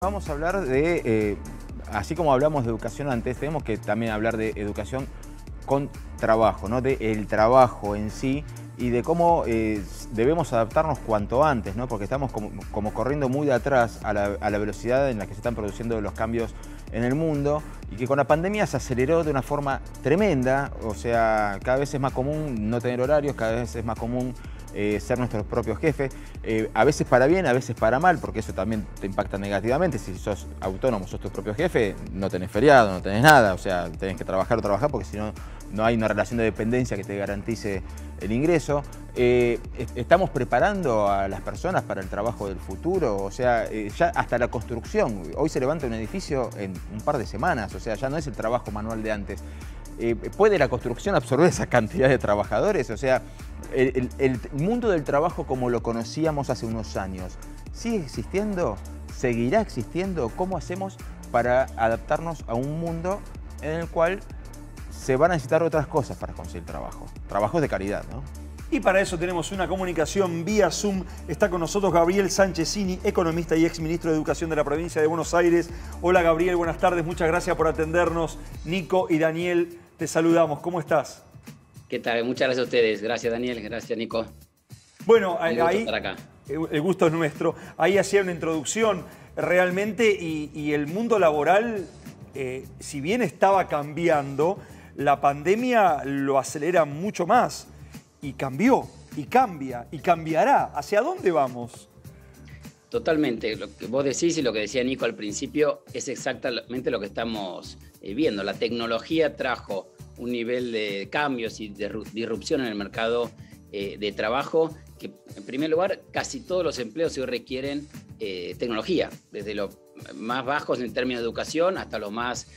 Vamos a hablar de, así como hablamos de educación antes, tenemos que también hablar de educación con trabajo, ¿no? De el trabajo en sí y de cómo debemos adaptarnos cuanto antes, ¿no? Porque estamos como corriendo muy de atrás a la velocidad en la que se están produciendo los cambios en el mundo y que con la pandemia se aceleró de una forma tremenda. O sea, cada vez es más común no tener horarios, cada vez es más común ser nuestros propios jefes, a veces para bien, a veces para mal, porque eso también te impacta negativamente. Si sos autónomo, sos tu propio jefe, no tenés feriado, no tenés nada, o sea, tenés que trabajar o trabajar porque si no, no hay una relación de dependencia que te garantice el ingreso. ¿Estamos preparando a las personas para el trabajo del futuro? O sea, ya hasta la construcción, hoy se levanta un edificio en un par de semanas, o sea, ya no es el trabajo manual de antes. ¿Puede la construcción absorber esa cantidad de trabajadores? O sea, el mundo del trabajo como lo conocíamos hace unos años, ¿sigue existiendo? ¿Seguirá existiendo? ¿Cómo hacemos para adaptarnos a un mundo en el cual se van a necesitar otras cosas para conseguir trabajo? Trabajos de calidad, ¿no? Y para eso tenemos una comunicación vía Zoom. Está con nosotros Gabriel Sanchezini, economista y exministro de Educación de la provincia de Buenos Aires. Hola Gabriel, buenas tardes, muchas gracias por atendernos. Nico y Daniel, te saludamos. ¿Cómo estás? ¿Qué tal? Muchas gracias a ustedes. Gracias Daniel, gracias Nico. Bueno, Un gusto ahí estar acá. El gusto es nuestro. Ahí hacía una introducción realmente y el mundo laboral, si bien estaba cambiando, la pandemia lo acelera mucho más. Y cambió, y cambia, y cambiará. ¿Hacia dónde vamos? Totalmente. Lo que vos decís y lo que decía Nico al principio es exactamente lo que estamos viendo. La tecnología trajo un nivel de cambios y de disrupción en el mercado de trabajo que, en primer lugar, casi todos los empleos hoy requieren tecnología, desde los más bajos en términos de educación hasta los más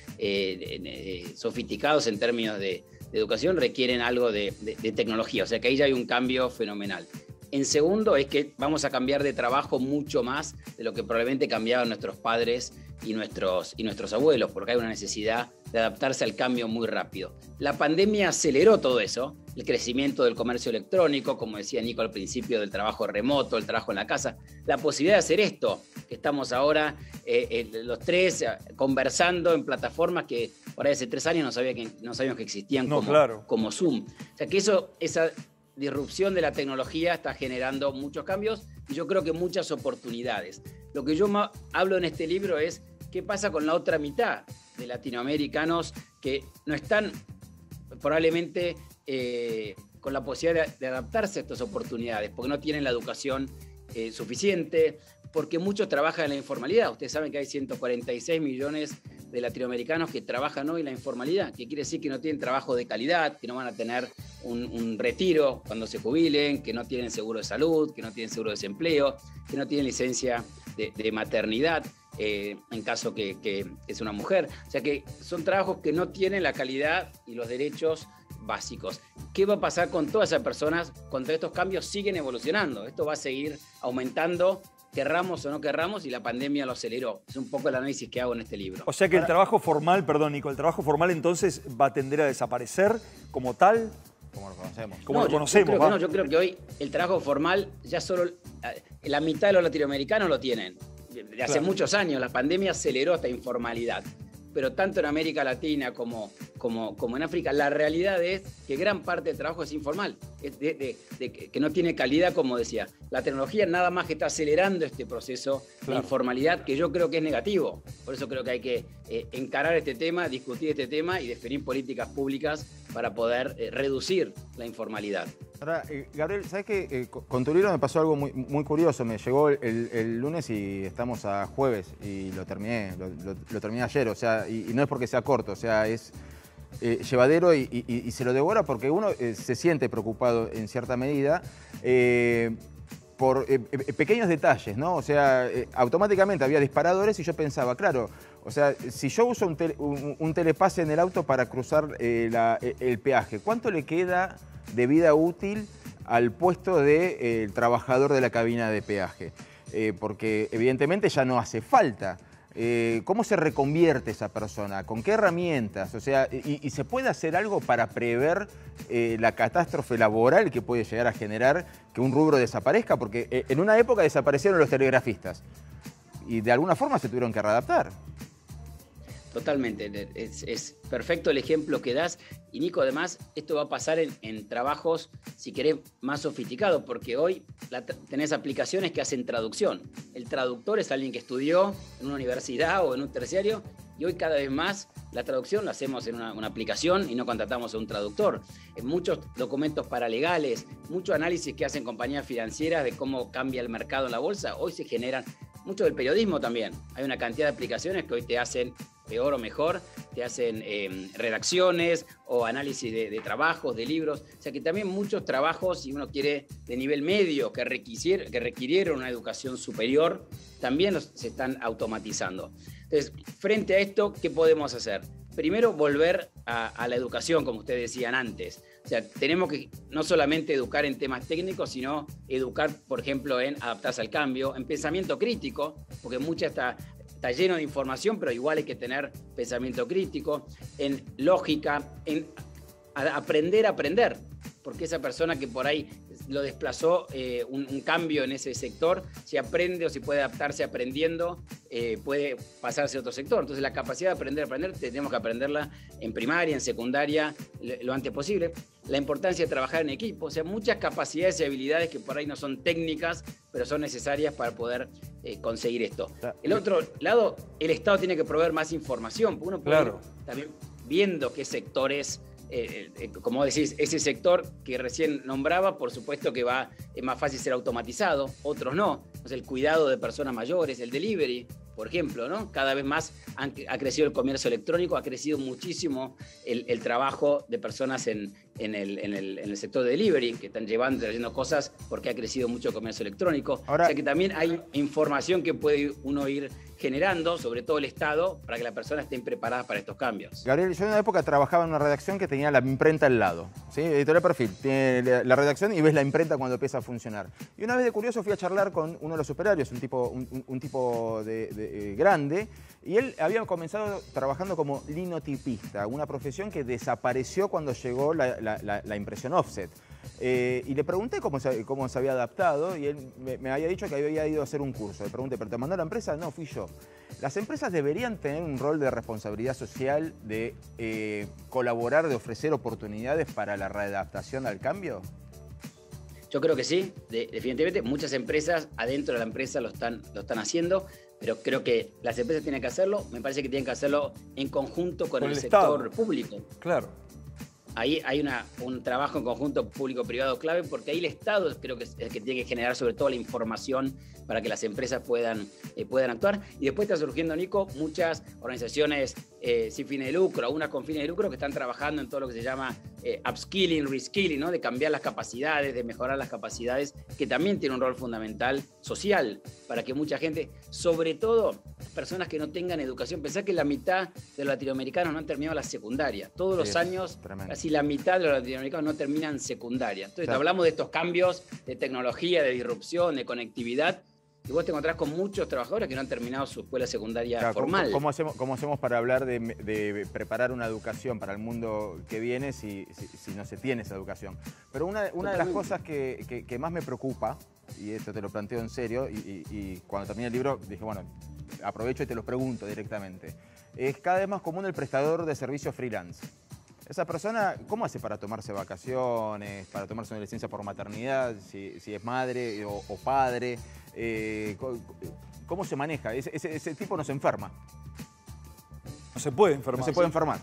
sofisticados en términos de educación requieren algo de tecnología, o sea que ahí ya hay un cambio fenomenal. En segundo es que vamos a cambiar de trabajo mucho más de lo que probablemente cambiaban nuestros padres y nuestros abuelos, porque hay una necesidad de adaptarse al cambio muy rápido. La pandemia aceleró todo eso, el crecimiento del comercio electrónico, como decía Nico al principio, del trabajo remoto, el trabajo en la casa, la posibilidad de hacer esto, que estamos ahora los tres conversando en plataformas que por ahí hace 3 años no sabíamos que existían como Zoom. O sea que esa disrupción de la tecnología está generando muchos cambios y yo creo que muchas oportunidades. Lo que yo hablo en este libro es qué pasa con la otra mitad de latinoamericanos que no están probablemente con la posibilidad de adaptarse a estas oportunidades, porque no tienen la educación suficiente, porque muchos trabajan en la informalidad. Ustedes saben que hay 146 millones de latinoamericanos que trabajan hoy en la informalidad, que quiere decir que no tienen trabajo de calidad, que no van a tener un retiro cuando se jubilen, que no tienen seguro de salud, que no tienen seguro de desempleo, que no tienen licencia de maternidad, en caso que es una mujer. O sea que son trabajos que no tienen la calidad y los derechos básicos. ¿Qué va a pasar con todas esas personas cuando estos cambios siguen evolucionando? Esto va a seguir aumentando, querramos o no querramos, y la pandemia lo aceleró. Es un poco el análisis que hago en este libro. O sea que el trabajo formal, perdón Nico, el trabajo formal entonces va a tender a desaparecer como tal. Como lo conocemos. Yo creo que hoy el trabajo formal ya solo la mitad de los latinoamericanos lo tienen. De hace muchos años la pandemia aceleró esta informalidad. Pero tanto en América Latina como en África, la realidad es que gran parte del trabajo es informal, que no tiene calidad, como decía. La tecnología nada más que está acelerando este proceso de informalidad, que yo creo que es negativo. Por eso creo que hay que encarar este tema, discutir este tema y definir políticas públicas para poder reducir la informalidad. Ahora, Gabriel, ¿sabes qué? Con tu libro me pasó algo muy curioso. Me llegó el lunes y estamos a jueves y lo terminé ayer. O sea, y no es porque sea corto, o sea, es llevadero y se lo devora porque uno se siente preocupado en cierta medida por pequeños detalles, ¿no? O sea, automáticamente había disparadores y yo pensaba, claro, o sea, si yo uso un telepase en el auto para cruzar el peaje, ¿cuánto le queda de vida útil al puesto del trabajador de la cabina de peaje? Porque evidentemente ya no hace falta. ¿Cómo se reconvierte esa persona? ¿Con qué herramientas? O sea, ¿y se puede hacer algo para prever la catástrofe laboral que puede llegar a generar que un rubro desaparezca? Porque en una época desaparecieron los telegrafistas. y de alguna forma se tuvieron que readaptar. Totalmente, es perfecto el ejemplo que das. Y Nico, además, esto va a pasar en trabajos, si querés, más sofisticados, porque hoy tenés aplicaciones que hacen traducción. El traductor es alguien que estudió en una universidad o en un terciario, y hoy cada vez más la traducción la hacemos en una aplicación y no contratamos a un traductor. En muchos documentos paralegales, mucho análisis que hacen compañías financieras de cómo cambia el mercado en la bolsa, hoy se generan. Mucho del periodismo también. Hay una cantidad de aplicaciones que hoy te hacen peor o mejor, te hacen redacciones o análisis de trabajos, de libros. O sea que también muchos trabajos, si uno quiere, de nivel medio, que requirieron una educación superior, también se están automatizando. Entonces, frente a esto, ¿qué podemos hacer? Primero, volver a la educación, como ustedes decían antes. O sea, tenemos que no solamente educar en temas técnicos, sino educar, por ejemplo, en adaptarse al cambio, en pensamiento crítico, porque mucha está lleno de información, pero igual hay que tener pensamiento crítico, en lógica, en aprender a aprender, porque esa persona que por ahí lo desplazó un cambio en ese sector, si aprende o si puede adaptarse aprendiendo, puede pasarse a otro sector. Entonces la capacidad de aprender, tenemos que aprenderla en primaria, en secundaria, lo antes posible. La importancia de trabajar en equipo, o sea, muchas capacidades y habilidades que por ahí no son técnicas, pero son necesarias para poder conseguir esto. El otro lado, el Estado tiene que proveer más información, porque uno puede ir también viendo qué sectores, como decís, ese sector que recién nombraba, por supuesto que es más fácil ser automatizado, otros no. Entonces, el cuidado de personas mayores, el delivery, por ejemplo, ¿no? Cada vez más ha crecido el comercio electrónico, ha crecido muchísimo el trabajo de personas en el sector de delivery, que están trayendo cosas porque ha crecido mucho el comercio electrónico. Ahora, o sea que también hay información que puede uno ir generando, sobre todo el Estado, para que las personas estén preparadas para estos cambios. Gabriel, yo en una época trabajaba en una redacción que tenía la imprenta al lado, ¿sí? Editorial Perfil, tiene la redacción y ves la imprenta cuando empieza a funcionar. Y una vez de curioso fui a charlar con uno de los superarios, un tipo grande, y él había comenzado trabajando como linotipista, una profesión que desapareció cuando llegó la impresión offset. Y le pregunté cómo se había adaptado y él me había dicho que había ido a hacer un curso. Le pregunté, ¿pero te mandó la empresa? No, fui yo. ¿Las empresas deberían tener un rol de responsabilidad social, de colaborar, de ofrecer oportunidades para la readaptación al cambio? Yo creo que sí, definitivamente. Muchas empresas adentro de la empresa lo están haciendo, pero creo que las empresas tienen que hacerlo. Me parece que tienen que hacerlo en conjunto con el sector público. Claro. Ahí hay un trabajo en conjunto público-privado clave, porque ahí el Estado creo que es el que tiene que generar sobre todo la información para que las empresas puedan actuar. Y después está surgiendo, Nico, muchas organizaciones sin fines de lucro, algunas con fines de lucro, que están trabajando en todo lo que se llama upskilling, reskilling, ¿no? De cambiar las capacidades, de mejorar las capacidades, que también tiene un rol fundamental social para que mucha gente, sobre todo personas que no tengan educación, pensá que la mitad de los latinoamericanos no han terminado la secundaria. Todos los años, casi la mitad de los latinoamericanos no terminan secundaria. Entonces, hablamos de estos cambios de tecnología, de disrupción, de conectividad, y vos te encontrás con muchos trabajadores que no han terminado su escuela secundaria formal. ¿Cómo hacemos para hablar de preparar una educación para el mundo que viene si no se tiene esa educación? Pero una de las cosas que más me preocupa, y esto te lo planteo en serio, y cuando terminé el libro dije, bueno, aprovecho y te lo pregunto directamente, es cada vez más común el prestador de servicios freelance. Esa persona, ¿cómo hace para tomarse vacaciones, para tomarse una licencia por maternidad, si es madre o padre? ¿Cómo se maneja? Ese tipo no se enferma. No se puede enfermar. No se puede enfermar.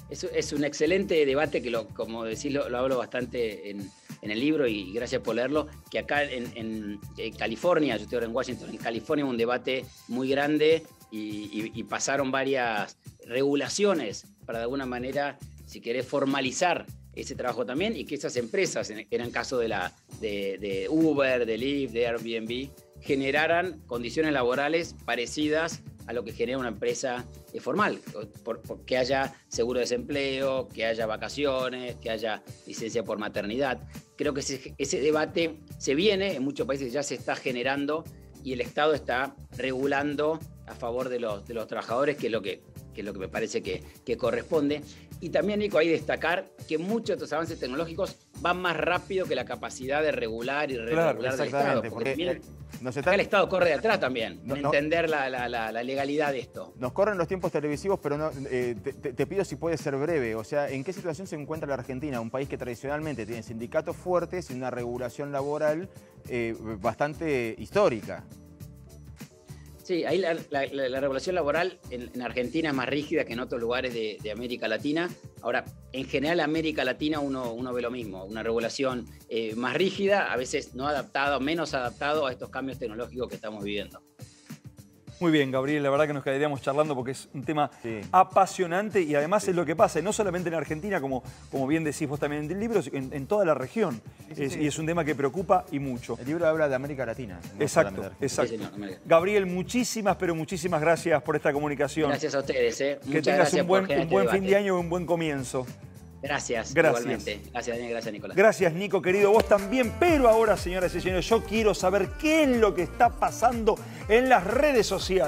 Es un excelente debate que, como decís, lo hablo bastante en el libro, y gracias por leerlo, que acá en California, yo estoy ahora en Washington, en California un debate muy grande y pasaron varias regulaciones para de alguna manera, si querés, formalizar ese trabajo también, y que esas empresas, eran caso de Uber, de Lyft, de Airbnb, generaran condiciones laborales parecidas a lo que genera una empresa formal, que haya seguro de desempleo, que haya vacaciones, que haya licencia por maternidad. Creo que ese debate se viene, en muchos países ya se está generando, y el Estado está regulando a favor de los trabajadores, que es lo que me parece que corresponde. Y también, Nico, hay que destacar que muchos de estos avances tecnológicos van más rápido que la capacidad de regular y regular del Estado. Exactamente, Porque también nos acá el Estado corre de atrás también, No, en no. entender la legalidad de esto. Nos corren los tiempos televisivos, pero no, te pido si puede ser breve. O sea, ¿en qué situación se encuentra la Argentina? Un país que tradicionalmente tiene sindicatos fuertes y una regulación laboral bastante histórica. Sí, ahí la regulación laboral en Argentina es más rígida que en otros lugares de América Latina. Ahora, en general, América Latina uno ve lo mismo, una regulación más rígida, a veces no adaptada, menos adaptado a estos cambios tecnológicos que estamos viviendo. Muy bien, Gabriel, la verdad que nos quedaríamos charlando porque es un tema Sí. apasionante y además es lo que pasa, no solamente en Argentina, como bien decís vos también en el libro, en toda la región. Y es un tema que preocupa y mucho. El libro habla de América Latina. No Exacto, solamente de exacto. Sí, señor. Gabriel, muchísimas, pero muchísimas gracias por esta comunicación. Gracias a ustedes. Que Muchas tengas gracias un buen por generar fin este de debate. año y un buen comienzo. Gracias, Gracias. igualmente. Gracias, Daniel. Gracias, Nicolás. Gracias, Nico, querido. Vos también. Pero ahora, señoras y señores, yo quiero saber qué es lo que está pasando en las redes sociales.